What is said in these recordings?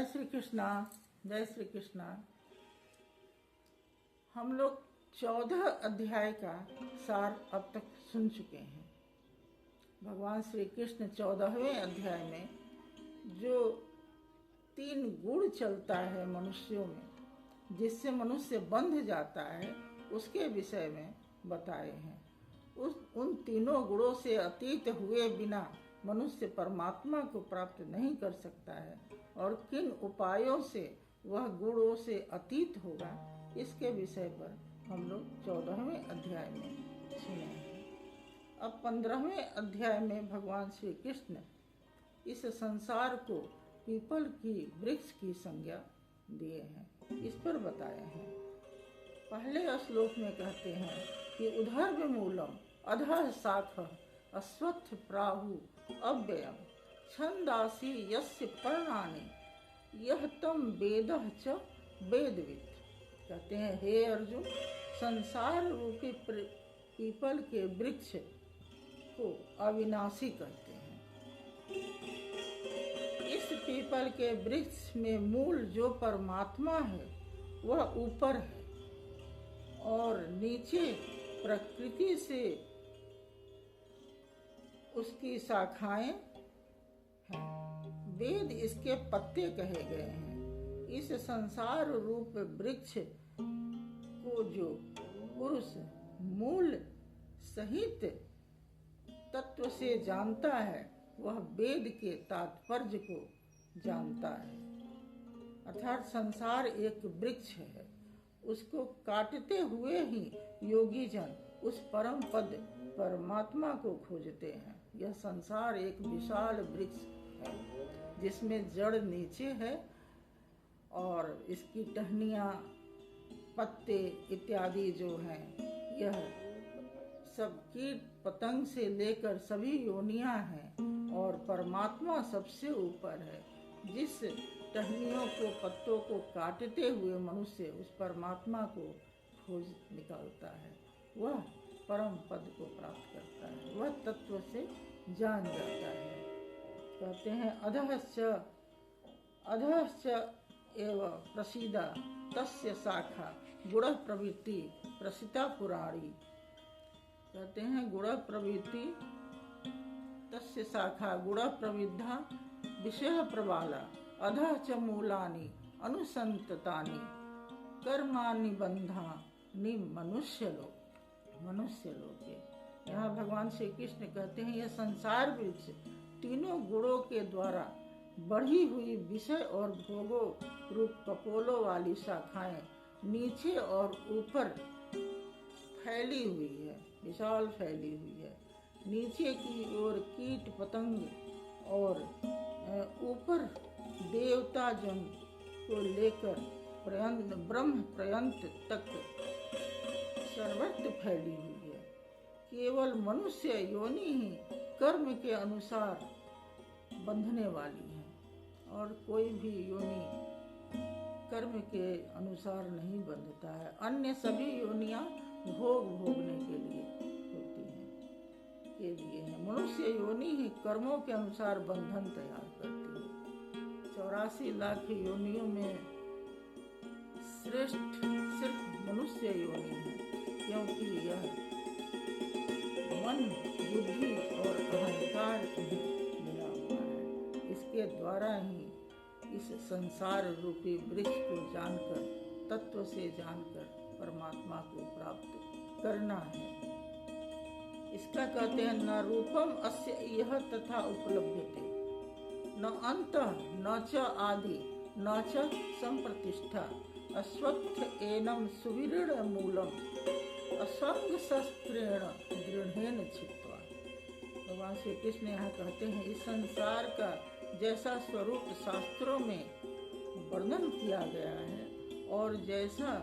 जय श्री कृष्णा। जय श्री कृष्णा। हम लोग 14 अध्याय का सार अब तक सुन चुके हैं। भगवान श्री कृष्ण 14वें अध्याय में जो 3 गुण चलता है मनुष्यों में, जिससे मनुष्य बंध जाता है, उसके विषय में बताए हैं। उन तीनों गुणों से अतीत हुए बिना मनुष्य परमात्मा को प्राप्त नहीं कर सकता है, और किन उपायों से वह गुणों से अतीत होगा, इसके विषय पर हम लोग 14वें अध्याय में सुने हैं। अब 15वें अध्याय में भगवान श्री कृष्ण इस संसार को पीपल की वृक्ष की संज्ञा दिए हैं, इस पर बताए हैं। पहले श्लोक में कहते हैं कि उधर्व मूलम अधः शाखः अश्वत्थ प्राहु अव्ययम् छंदासी यस्य पर्णानि यह तम वेदः च वेदवित्। कहते हैं, हे अर्जुन, संसार रूपी पीपल के वृक्ष को अविनाशी कहते हैं। इस पीपल के वृक्ष में मूल जो परमात्मा है वह ऊपर है, और नीचे प्रकृति से उसकी शाखाएं हैं। वेद इसके पत्ते कहे गए हैं। इस संसार रूप वृक्ष को जो पुरुष मूल सहित तत्व से जानता है, वह वेद के तात्पर्य को जानता है। अर्थात संसार एक वृक्ष है, उसको काटते हुए ही योगी जन उस परम पद परमात्मा को खोजते हैं। यह संसार एक विशाल वृक्ष है, जिसमें जड़ नीचे है और इसकी टहनियाँ, पत्ते इत्यादि जो हैं, यह सब कीट पतंग से लेकर सभी योनियाँ हैं, और परमात्मा सबसे ऊपर है। जिस टहनियों को, पत्तों को काटते हुए मनुष्य उस परमात्मा को खोज निकालता है, वह परम पद को प्राप्त करता है, वह तत्व से जान जाता है। कहते हैं, अधश्च एव प्रसीदा तस्य शाखा गुण प्रवृत्ति प्रसिता पुराणी। कहते हैं, गुण प्रवृत्ति तस्य शाखा गुण प्रविद्धा विषय प्रबाला अधः च मूलानि अनुसंततानि कर्माणि बंधानि मनुष्य लोके। यहाँ भगवान श्री कृष्ण कहते हैं, यह संसार वृक्ष तीनों गुणों के द्वारा बढ़ी हुई विषय और भोगों रूप कपोलों वाली शाखाएं नीचे और ऊपर फैली हुई है, विशाल फैली हुई है। नीचे की ओर कीट पतंग और ऊपर देवता जन को लेकर ब्रह्म पर्यंत तक सर्वत्र फैली हुई है। केवल मनुष्य योनि ही कर्म के अनुसार बंधने वाली है, और कोई भी योनि कर्म के अनुसार नहीं बंधता है। अन्य सभी योनियां भोग भोगने के लिए होती हैं, के लिए है। मनुष्य योनि ही कर्मों के अनुसार बंधन तैयार करती है। 84 लाख योनियों में श्रेष्ठ सिर्फ मनुष्य योनि है, क्योंकि यह मन, बुद्धि और अहंकार मिला हुआ है। इसके द्वारा ही इस संसार रूपी वृक्ष को जानकर, तत्व से जानकर परमात्मा को प्राप्त करना है। इसका कहते हैं, न रूपम अस्य यह तथा उपलभ्यते, न अंत न च आदि न च संप्रतिष्ठा अश्वत्थ एनम सुविऋण मूलम असंग शस्त्रेण दृढ़ेन छित्त्वा। भगवान श्री कृष्ण यहाँ कहते हैं, इस संसार का जैसा स्वरूप शास्त्रों में वर्णन किया गया है और जैसा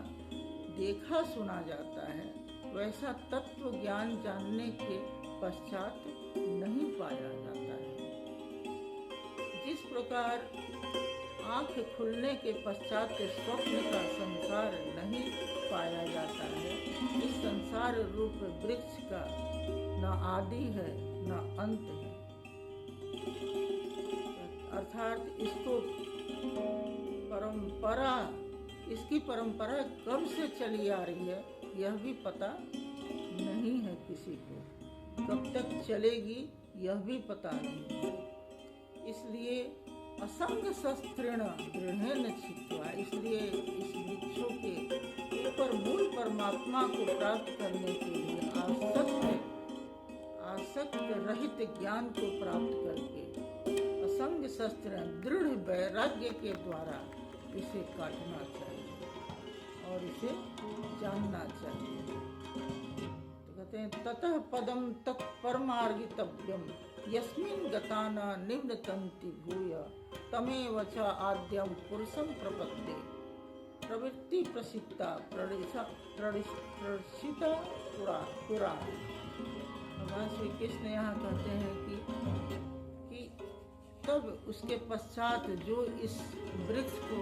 देखा सुना जाता है, वैसा तत्व ज्ञान जानने के पश्चात नहीं पाया जाता है। जिस प्रकार आँख खुलने के पश्चात स्वप्न का संसार नहीं पाया जाता है, इस संसार रूप वृक्ष का न आदि है न अंत है। अर्थात इसको परंपरा, इसकी परंपरा कब से चली आ रही है यह भी पता नहीं है किसी को, कब तक चलेगी यह भी पता नहीं है। इसलिए असंग शस्त्रेण दृढ़ेन छित्त्वा, इसलिए इस वृक्षों के ऊपर मूल परमात्मा को प्राप्त करने के लिए आसक्त रहित ज्ञान को प्राप्त करके असंग शस्त्र दृढ़ वैराग्य के द्वारा इसे काटना चाहिए और इसे जानना चाहिए। तो कहते हैं ततः पदम तत्परमार्गितव्यम यस्मिन् गताना निवृतन्ति भूय तमेव च आद्यम पुरुषं प्रपद्ये प्रवृत्ति प्रसिद्धा प्रसिद्धा पुराण। भगवान श्री कृष्ण यहाँ कहते हैं कि तब उसके पश्चात जो इस वृक्ष को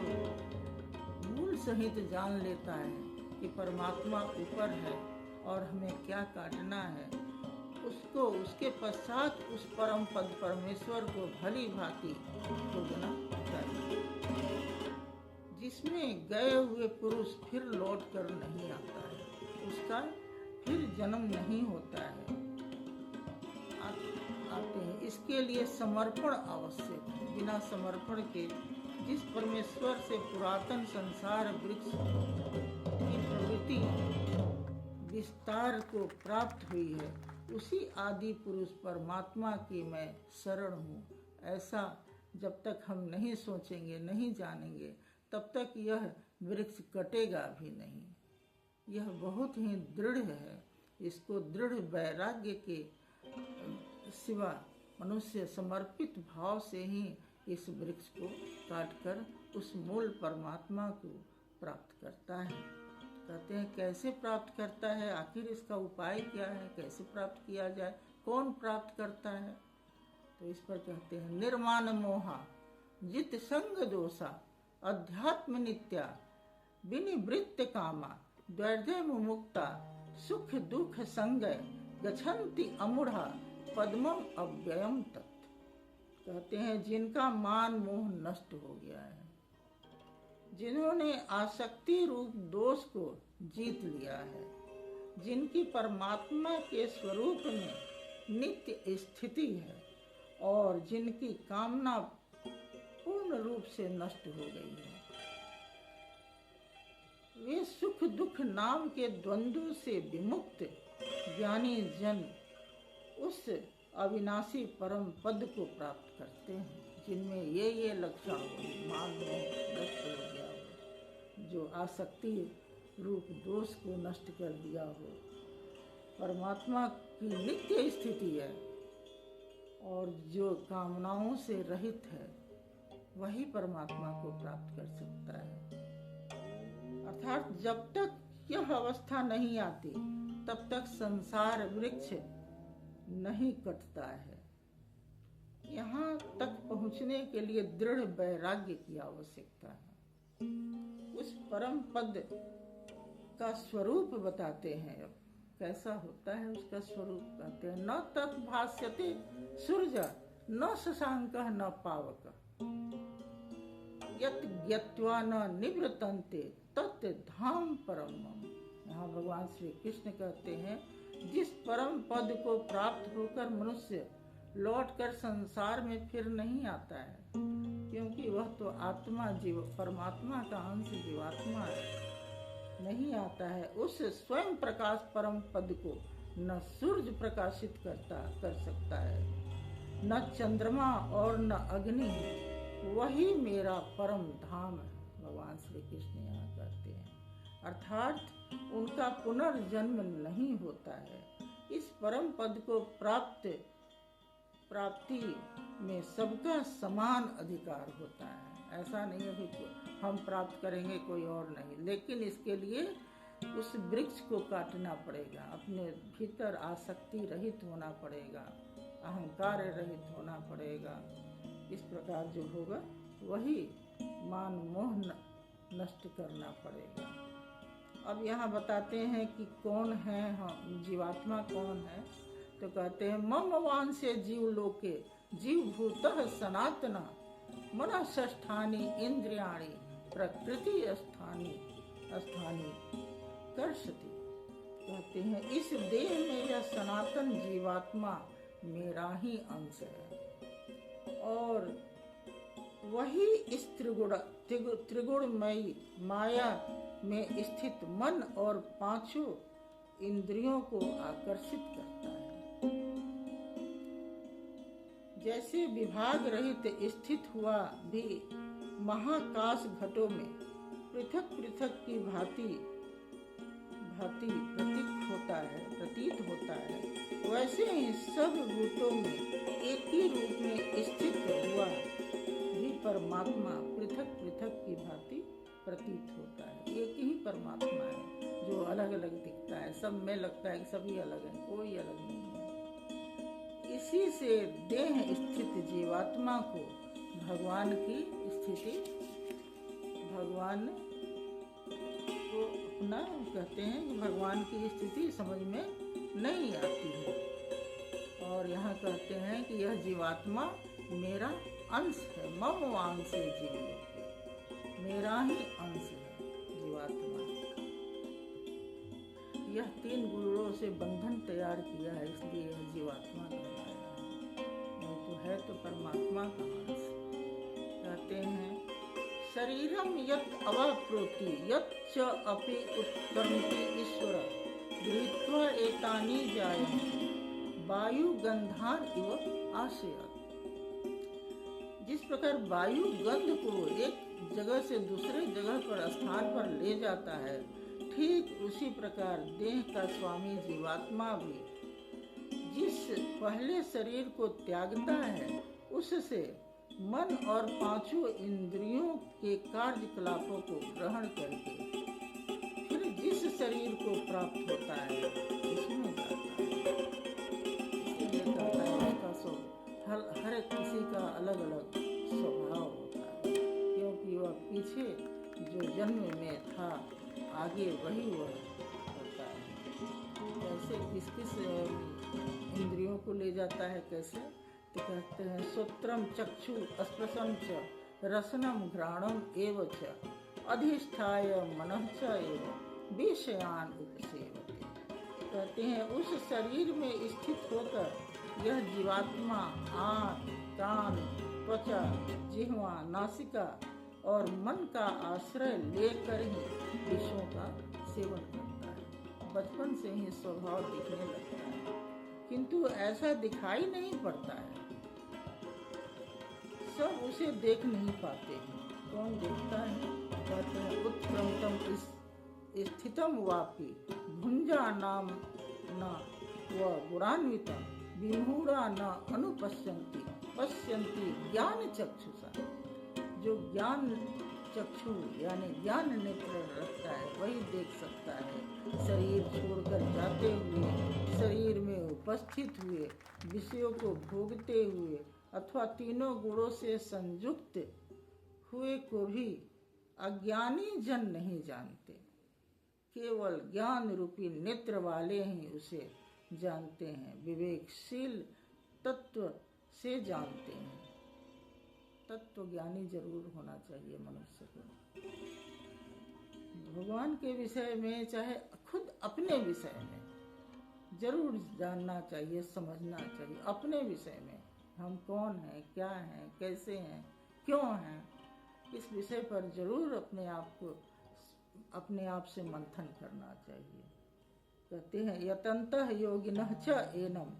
मूल सहित जान लेता है कि परमात्मा ऊपर है और हमें क्या काटना है, उसको उसके पश्चात उस परम पद परमेश्वर को भली भांति खोजना चाहिए, जिसमें गए हुए पुरुष फिर लौट कर नहीं आता है, उसका फिर जन्म नहीं होता है। आते हैं इसके लिए समर्पण आवश्यक है। बिना समर्पण के जिस परमेश्वर से पुरातन संसार वृक्ष की प्रवृत्ति विस्तार को प्राप्त हुई है, उसी आदि पुरुष परमात्मा की मैं शरण हूँ, ऐसा जब तक हम नहीं सोचेंगे, नहीं जानेंगे, तब तक यह वृक्ष कटेगा भी नहीं। यह बहुत ही दृढ़ है। इसको दृढ़ वैराग्य के सिवा मनुष्य समर्पित भाव से ही इस वृक्ष को काटकर उस मूल परमात्मा को प्राप्त करता है। कहते हैं कैसे प्राप्त करता है, आखिर इसका उपाय क्या है, कैसे प्राप्त किया जाए, कौन प्राप्त करता है? तो इस पर कहते हैं निर्माण मोहा जित संग दोषा अध्यात्म नित्या विनिवृत्त कामा द्वैर्धे मुमुक्ता सुख दुख संग गच्छन्ति अमूढ़ा पद्मम अव्ययम तत्। कहते हैं जिनका मान मोह नष्ट हो गया है, जिन्होंने आसक्ति रूप दोष को जीत लिया है, जिनकी परमात्मा के स्वरूप में नित्य स्थिति है और जिनकी कामना पूर्ण रूप से नष्ट हो गई है, वे सुख दुख नाम के द्वंद्व से विमुक्त ज्ञानी जन उस अविनाशी परम पद को प्राप्त करते हैं, जिनमें ये लक्षण हो, मान नष्ट हो गया हो, जो आसक्ति रूप दोष को नष्ट कर दिया हो, परमात्मा की नित्य स्थिति है और जो कामनाओं से रहित है, वही परमात्मा को प्राप्त कर सकता है। अर्थात जब तक यह अवस्था नहीं आती तब तक संसार वृक्ष नहीं कटता है। यहाँ तक पहुँचने के लिए दृढ़ वैराग्य की आवश्यकता है। उस परम पद का स्वरूप बताते हैं। अब कैसा होता है उसका स्वरूप कहते हैं न तत् भास्यते सूर्य न शशांकः न पावकः यत् ज्ञत्वा न निवृतन्ते तत् धाम परमम्। यहाँ भगवान श्री कृष्ण कहते हैं जिस परम पद को प्राप्त होकर मनुष्य लौटकर संसार में फिर नहीं आता है, क्योंकि वह तो आत्मा जीव परमात्मा का अंश जीवात्मा है, नहीं आता है, उस स्वयं प्रकाश परम पद को न सूर्य प्रकाशित कर सकता है, न चंद्रमा और न अग्नि, वही मेरा परम धाम है। भगवान श्री कृष्ण यहाँ कहते हैं अर्थात उनका पुनर्जन्म नहीं होता है। इस परम पद को प्राप्ति में सबका समान अधिकार होता है। ऐसा नहीं है कि हम प्राप्त करेंगे कोई और नहीं, लेकिन इसके लिए उस वृक्ष को काटना पड़ेगा, अपने भीतर आसक्ति रहित होना पड़ेगा, अहंकार रहित होना पड़ेगा। इस प्रकार जो होगा वही मान मोह नष्ट करना पड़ेगा। अब यहाँ बताते हैं कि कौन है हम, जीवात्मा कौन है। तो कहते हैं मम वांसे जीव लोके जीव भूतः सनातना मनःष्ठानि इंद्रियाणि प्रकृति स्थानी कर्षति। कहते हैं इस देह में यह सनातन जीवात्मा मेरा ही अंश है और वही इस त्रिगुणमयी माया में स्थित मन और पांचों इंद्रियों को आकर्षित करता है। जैसे विभाग रहित स्थित हुआ भी महाकाश घटों में पृथक पृथक की भांति प्रतीत होता है, वैसे ही सब भूतों में एक ही रूप में स्थित हुआ भी परमात्मा पृथक पृथक की भांति प्रतीत होता है। एक ही परमात्मा है जो अलग अलग दिखता है, सब में लगता है कि सभी अलग है, कोई अलग नहीं है। इसी से देह स्थित जीवात्मा को भगवान की स्थिति, भगवान को अपना कहते हैं कि भगवान की स्थिति समझ में नहीं आती है। और यहाँ कहते हैं कि यह जीवात्मा मेरा अंश है, मम वांसे जीव, मेरा ही अंश है जीवात्मा। यह 3 गुणों से बंधन तैयार किया है, इसलिए यह जीवात्मा कहलाया है, नहीं तो है तो परमात्मा का अंश। कहते हैं शरीरम यत् अवाप्नोति यत् च अपि उत्क्रामति ईश्वर गृहीत्वा एतानि जायन्ते वायु गंधान इव आशयात्। जिस प्रकार वायु गंध को एक जगह से दूसरे जगह पर स्थान पर ले जाता है, ठीक उसी प्रकार देह का स्वामी जीवात्मा भी जिस पहले शरीर को त्यागता है, उससे मन और पांचों इंद्रियों के कार्यकलापों को ग्रहण करके फिर जिस शरीर को प्राप्त होता है उसमें जाता है। इसलिए कहता है उसका हर किसी का अलग अलग स्वभाव होता है, क्योंकि वह पीछे जो जन्म में था आगे वही वह होता है। कैसे किस किस इंद्रियों को ले जाता है, कैसे तो कहते हैं श्रोत्रम चक्षु स्पर्शम च रसनम घ्राणम एव च अधिष्ठाय मनः च एव विषयान उपसेवते। कहते हैं उस शरीर में स्थित होकर यह जीवात्मा आँख, कान, त्वचा, जिह्वा, नासिका और मन का आश्रय लेकर ही विषयों का सेवन करता है। बचपन से ही स्वभाव दिखने लगता है, किंतु ऐसा दिखाई नहीं पड़ता है, सब उसे देख नहीं पाते हैं। कौन देखता है? कहते हैं उत्क्रमतम स्थितम वापि भुंजा नाम न व गुणान्वितम विमूढ़ा न अनुपश्यन्ति पश्यन्ति ज्ञान चक्षुषा। जो ज्ञान चक्षु यानी ज्ञान नेत्र रखता है वही देख सकता है। शरीर छोड़कर जाते हुए, शरीर में उपस्थित हुए, विषयों को भोगते हुए अथवा तीनों गुणों से संयुक्त हुए को भी अज्ञानी जन नहीं जानते। केवल ज्ञान रूपी नेत्र वाले ही उसे जानते हैं, विवेकशील तत्व से जानते हैं। तत्व ज्ञानी जरूर होना चाहिए मनुष्य को, भगवान के विषय में चाहे खुद अपने विषय में जरूर जानना चाहिए, समझना चाहिए। अपने विषय में हम कौन हैं, क्या हैं, कैसे हैं, क्यों हैं, इस विषय पर जरूर अपने आप से मंथन करना चाहिए। कहते हैं यतन्तः योगिनः च एनम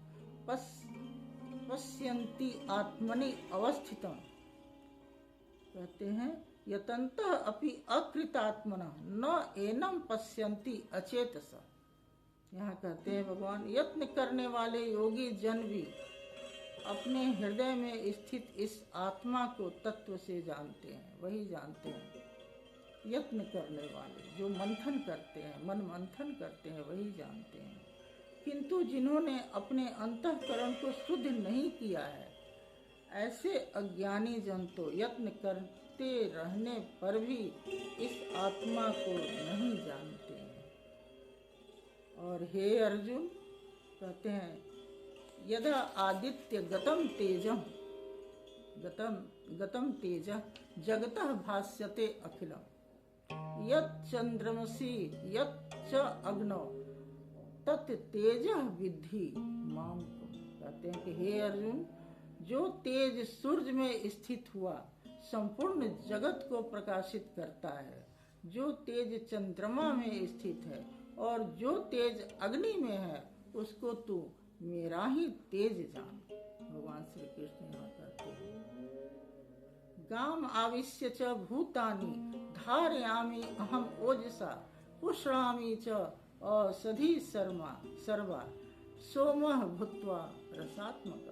पश्यन्ति आत्मनि अवस्थितम्। कहते हैं यतन्तः अपि अकृतात्मनः न एनम पश्यन्ति अचेतसा। यहाँ कहते हैं भगवान यत्न करने वाले योगी जन भी अपने हृदय में स्थित इस आत्मा को तत्व से जानते हैं, वही जानते हैं। यत्न करने वाले जो मंथन करते हैं, मन मंथन करते हैं, वही जानते हैं। किंतु जिन्होंने अपने अंतःकरण को शुद्ध नहीं किया है, ऐसे अज्ञानी जन तो यत्न करते रहने पर भी इस आत्मा को नहीं जानते हैं। और हे अर्जुन, कहते हैं यदा आदित्य गतम तेजम, गतम गतम तेज जगतः भास्यते अखिलम यत् चंद्रमसि यत् च अग्नौ तत् तेजः विद्धि माम। कहते हैं कि हे अर्जुन, जो तेज सूर्य में स्थित हुआ संपूर्ण जगत को प्रकाशित करता है, जो तेज चंद्रमा में स्थित है और जो तेज अग्नि में है, उसको तू मेरा ही तेज जान। भगवान श्री कृष्ण यहाँ कहते हैं गाम आविश्य च भूतानि धारयामि अहम ओजसा पुष्णामि च औषधि सर्वा सोमः भूत्वा रसात्मक।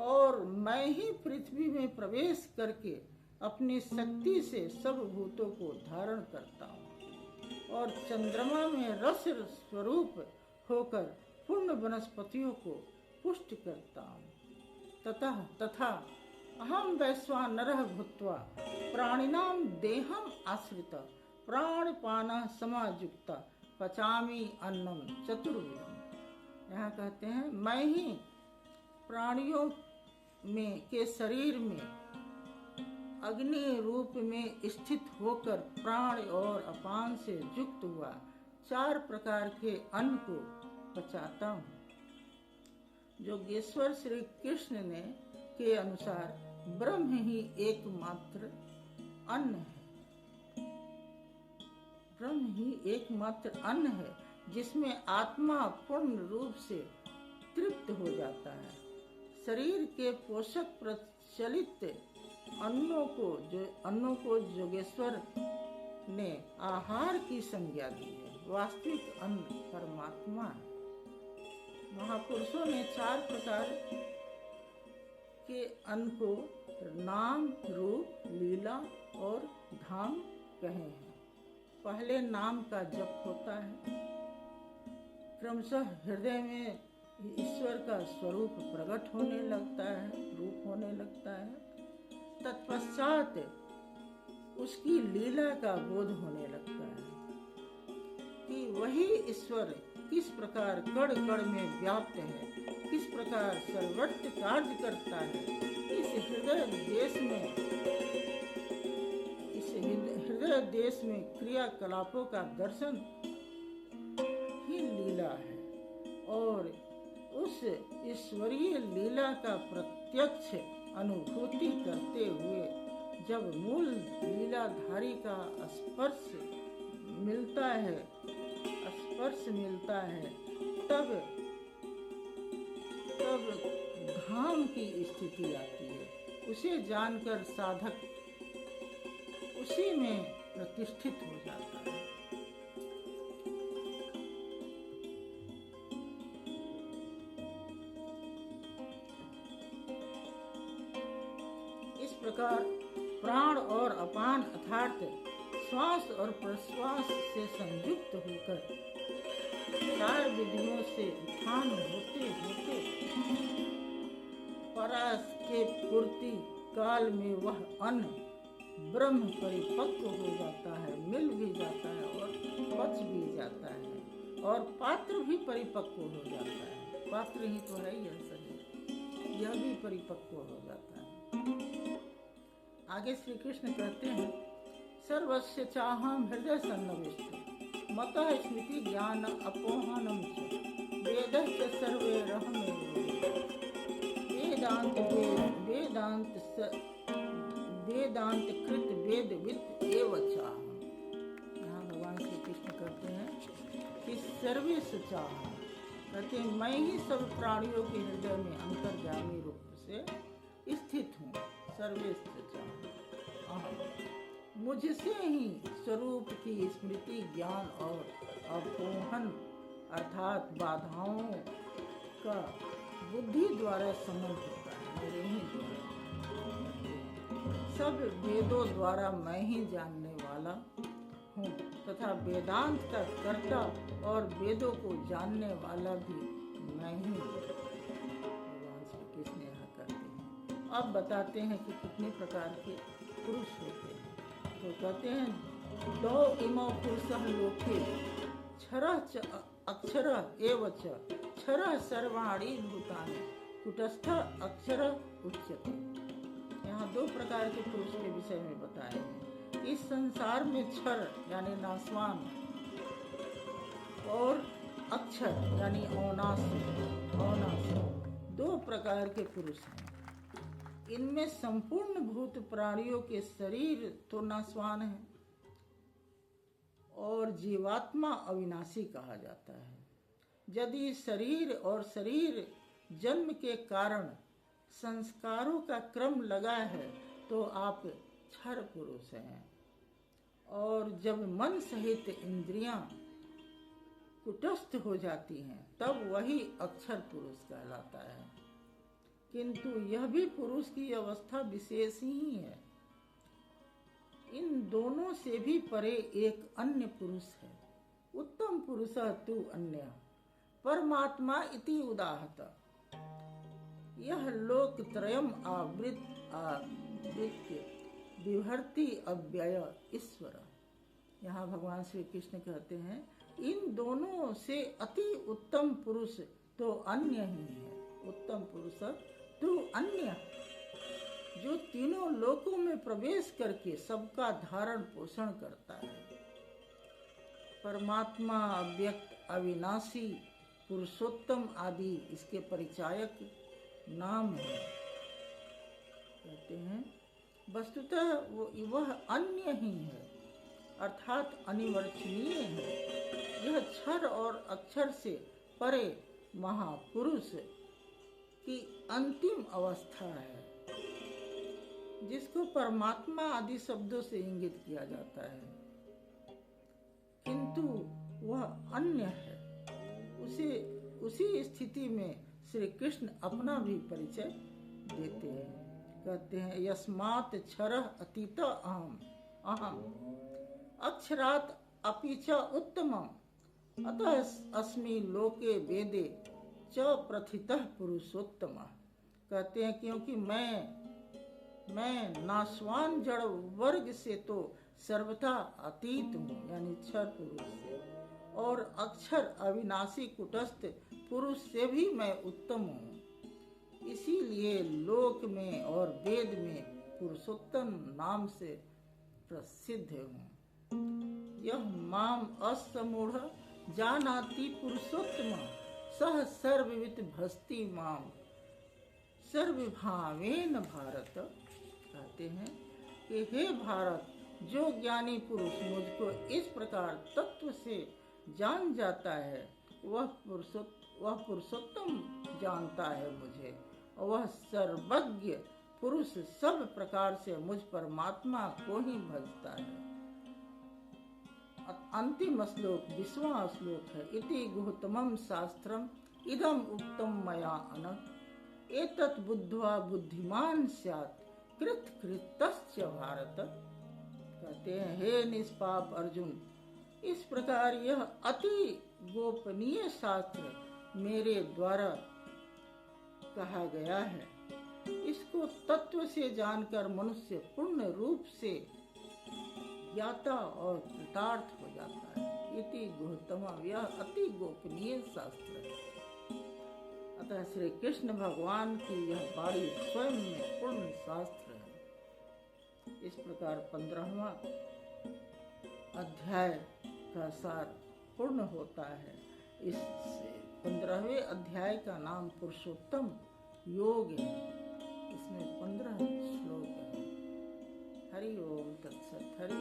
और मैं ही पृथ्वी में प्रवेश करके अपनी शक्ति से सब भूतों को धारण करता हूँ और चंद्रमा में रस स्वरूप होकर पूर्ण वनस्पतियों को पुष्ट करता हूँ। तथा अहम वैश्वानरः भूत्वा प्राणिनां देहम आश्रित प्राणपानः समायुक्त पचामि अन्नम चतुर्विधम। यहाँ कहते हैं मैं ही प्राणियों में के शरीर में अग्नि रूप में स्थित होकर प्राण और अपान से युक्त हुआ 4 प्रकार के अन्न को पचाता हूँ। योगेश्वर श्री कृष्ण ने के अनुसार ब्रह्म ही एकमात्र अन्न है। ब्रह्म ही एकमात्र अन्न है जिसमें आत्मा पूर्ण रूप से तृप्त हो जाता है। शरीर के पोषक प्रचलित अन्नों को योगेश्वर ने आहार की संज्ञा दी है। वास्तविक अन्न परमात्मा है। महापुरुषों ने 4 प्रकार के अन्न को नाम, रूप, लीला और धाम कहे हैं। पहले नाम का जप होता है, क्रमशः हृदय में ईश्वर का स्वरूप प्रकट होने लगता है, रूप होने लगता है। तत्पश्चात उसकी लीला का बोध होने लगता है कि वही ईश्वर किस प्रकार कण कण में व्याप्त है, किस प्रकार सर्वत्र कार्य करता है। इस हृदय देश में क्रियाकलापों का दर्शन ही लीला है और उस ईश्वरीय लीला का प्रत्यक्ष अनुभूति करते हुए जब मूल लीलाधारी का स्पर्श मिलता है तब धाम की स्थिति आती है। उसे जानकर साधक उसी में प्रतिष्ठित हो जाता है। इस प्रकार प्राण और अपान अर्थात श्वास और प्रश्वास से संयुक्त होकर 4 विधियों से उत्थान होते होते परास के पूर्ति काल में वह अन्न ब्रह्म परिपक्व हो जाता है, मिल भी जाता है और पच भी जाता है और पात्र भी परिपक्व हो जाता है। पात्र ही तो है यह शरीर, यह भी परिपक्व हो जाता है। आगे श्री कृष्ण कहते हैं सर्वस्य चाहम हृदय सन्निविष्ट मतः स्मृति ज्ञान अपोहनम च वेदस्य सर्वैरहमेव वेदांत कृत वेदवित् एव चाहम। यहाँ भगवान श्री कृष्ण कहते हैं कि सर्वेश चाहम, कहते हैं मैं ही सब प्राणियों के हृदय में अंतर्यामी रूप से स्थित हूँ। सर्वेश चाहम, मुझसे ही स्वरूप की स्मृति ज्ञान और अपोहन अर्थात बाधाओं का बुद्धि द्वारा समन होता है। मेरे ही द्वारा सब वेदों द्वारा मैं ही जानने वाला हूँ तथा वेदांत का कर्ता और वेदों को जानने वाला भी मैं ही हूँ। भगवान श्री कृष्ण यहाँ करते हैं। अब बताते हैं कि कितने प्रकार के पुरुष होते हैं। तो कहते हैं दो इमो पुरुषः लोके क्षरः च अक्षरः एव च क्षरः सर्वाणि भूतानि कुटस्थः अक्षरः उच्यते। यहाँ 2 प्रकार के पुरुष के विषय में बताए हैं। इस संसार में क्षर यानी नाशवान और अक्षर यानी अनाश्वर 2 प्रकार के पुरुष हैं। इनमें संपूर्ण भूत प्राणियों के शरीर तो नाशवान है और जीवात्मा अविनाशी कहा जाता है। यदि शरीर और शरीर जन्म के कारण संस्कारों का क्रम लगा है तो आप क्षर पुरुष हैं, और जब मन सहित इंद्रियां कुटस्थ हो जाती हैं तब वही अक्षर पुरुष कहलाता है। किंतु यह भी पुरुष की अवस्था विशेष ही है। इन दोनों से भी परे एक अन्य पुरुष है। उत्तम पुरुषः तु अन्यः परमात्मा इति उदाहत। यह लोकत्रयम् आवृत्य विहरति अव्यय ईश्वर। यहाँ भगवान श्री कृष्ण कहते हैं, इन दोनों से अति उत्तम पुरुष तो अन्य ही है। उत्तम पुरुष तो अन्य, जो तीनों लोकों में प्रवेश करके सबका धारण पोषण करता है। परमात्मा अव्यक्त अविनाशी पुरुषोत्तम आदि इसके परिचायक नाम है। कहते हैं वस्तुतः वह अन्य ही है, अर्थात अनिवर्चनीय है। यह क्षर और अक्षर से परे महापुरुष की अंतिम अवस्था है, जिसको परमात्मा आदि शब्दों से इंगित किया जाता है, किंतु वह अन्य है। उसी स्थिति में श्री कृष्ण अपना भी परिचय देते हैं। कहते हैं यस्मात् क्षरः अतीत अहम अक्षरात् अपि च उत्तमम् अतः अस्मि लोके वेदे च प्रथितः पुरुषोत्तमः। कहते हैं क्योंकि मैं नाशवान जड़ वर्ग से तो सर्वथा अतीत हूँ, यानी क्षर पुरुष से, और अक्षर अविनाशी कुटस्थ पुरुष से भी मैं उत्तम हूँ। इसीलिए लोक में और वेद में पुरुषोत्तम नाम से प्रसिद्ध हूँ। यह माम असमूढ़ जानाति पुरुषोत्तम सह सर्ववित भस्ति माम सर्वभावेन भारत। कहते हैं कि हे भारत, जो ज्ञानी पुरुष मुझको इस प्रकार तत्व से जान जाता है वह पुरुषोत्तम जानता है मुझे, और वह सर्वज्ञ पुरुष सब प्रकार से मुझ परमात्मा को ही भजता है। अंतिम श्लोक 20वां श्लोक है। इति गुहतमं शास्त्रम इदम उक्तम मया अनघ एतत् बुद्ध्वा बुद्धिमान स्यात् कृत कृतश्च भारत। कहते हैं हे निष्पाप अर्जुन, इस प्रकार यह अति गोपनीय शास्त्र मेरे द्वारा कहा गया है। इसको तत्व से जानकर मनुष्य पूर्ण रूप से ज्ञाता और कृतार्थ हो जाता है। इति गुहतम, यह अति गोपनीय शास्त्र है। अतः श्री कृष्ण भगवान की यह वाणी स्वयं में पूर्ण शास्त्र है। इस प्रकार 15वां अध्याय का सार पूर्ण होता है। इस 15वें अध्याय का नाम पुरुषोत्तम योग है। इसमें 15 श्लोक है। हरि ओम तत्सत। हरि